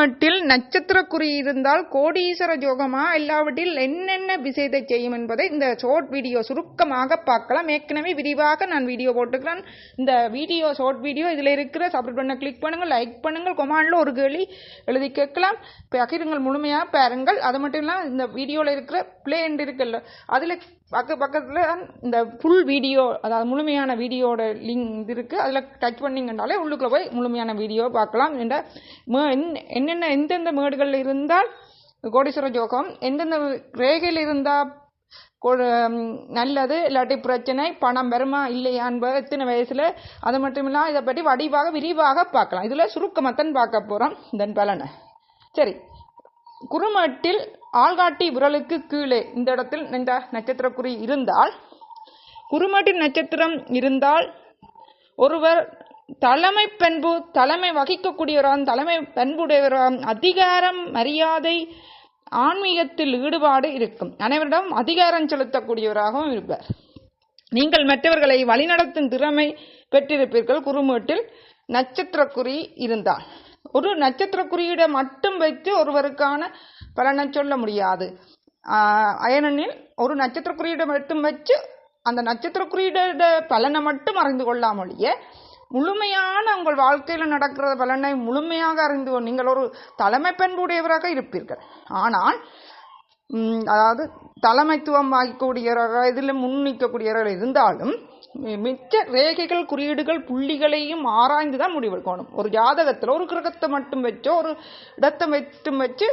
குறுமேட்டில் நட்சத்திர குறி இருந்தால் கோடீஸ்வர யோகமா இல்லாவிட்டில் என்னென்ன விசேதை செய்யும் என்பதை இந்த ஷார்ட் வீடியோ சுருக்கமாக பார்க்கலாம். ஏற்கனவே விரிவாக நான் வீடியோ போட்டுக்கிறேன். இந்த வீடியோ ஷார்ட் வீடியோ இதில் இருக்கிற சப்ஸ்கிரைப் பண்ண கிளிக் பண்ணுங்கள், லைக் பண்ணுங்கள், கொமாண்டில் ஒரு கேள்வி எழுதி கேட்கலாம், பகிருங்கள், முழுமையாக பாருங்கள். அது மட்டும் இல்லாமல் இந்த வீடியோவில் இருக்கிற பிளே எண்ட் இருக்குல்ல, அதில் பக்கத்தில் இந்த ஃபுல் வீடியோ, அதாவது முழுமையான வீடியோட லிங்க் இருக்குது, அதில் டச் பண்ணிங்கனாலே உள்ளுக்குள்ளே போய் முழுமையான வீடியோ பார்க்கலாம். என்னென்ன எந்தெந்த மேடுகள் இருந்தால் கோடீஸ்வர யோகம், எந்தெந்த ரேகையில் இருந்தால் நல்லது, இல்லாட்டி பிரச்சனை, பணம் வருமா இல்லையா என்பது எத்தனை வயசில், அது மட்டும் இல்லாமல் இதை பற்றி வடிவாக விரிவாக பார்க்கலாம். இதில் சுருக்கமத்தான் பார்க்க போகிறோம் இதன் பலனை. சரி, குறுமேட்டில் ஆள்காட்டி விரலுக்கு கீழே இந்த இடத்தில் இந்த நட்சத்திர குறி இருந்தால், குறுமேட்டில் நட்சத்திரம் இருந்தால் ஒருவர் தலைமை பண்பு, தலைமை வகிக்கக்கூடியவரான், தலைமை பண்புடையவரான், அதிகாரம், மரியாதை, ஆன்மீகத்தில் ஈடுபாடு இருக்கும், அனைவரிடம் அதிகாரம் செலுத்தக்கூடியவராகவும் இருப்பார். நீங்கள் மற்றவர்களை வழிநடத்தும் திறமை பெற்றிருப்பீர்கள். குறுமேட்டில் நட்சத்திர குறி இருந்தால் ஒரு நட்சத்திர குறியீடை மட்டும் வைத்து ஒருவருக்கான பலனை சொல்ல முடியாது. ஏனெனில் ஒரு நட்சத்திர குறியீடை மட்டும் வச்சு அந்த நட்சத்திர குறியீட பலனை மட்டும் அறிந்து கொள்ளாமலேய முழுமையான உங்கள் வாழ்க்கையில் நடக்கிற பலனை முழுமையாக அறிந்து நீங்கள் ஒரு தலைமை பண்புடையவராக இருப்பீர்கள். ஆனால் அதாவது தலைமைத்துவம் ஆகக்கூடியவராக இதில் முன்னிற்கக்கூடியவர்கள் இருந்தாலும் மிச்ச ரேகைகள், குறியீடுகள், புள்ளிகளையும் ஆராய்ந்து தான் முடிவெடுக்கணும். ஒரு ஜாதகத்தில் ஒரு கிரகத்தை மட்டும் வச்சோ ஒரு இடத்தை மட்டும் வச்சு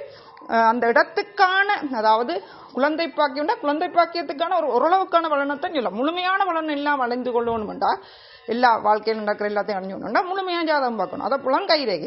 அந்த இடத்துக்கான, அதாவது குழந்தை பாக்கியம்னா குழந்தை பாக்கியத்துக்கான ஒரு ஓரளவுக்கான பலனைத்தான் சொல்லலாம். முழுமையான பலன் எல்லாம் வளைந்து கொள்ளணும்டா, எல்லா வாழ்க்கையில் நடக்கிற எல்லாத்தையும் அணிஞ்சோம்னா முழுமையான ஜாதகம் பார்க்கணும். அதை போல கைரேகை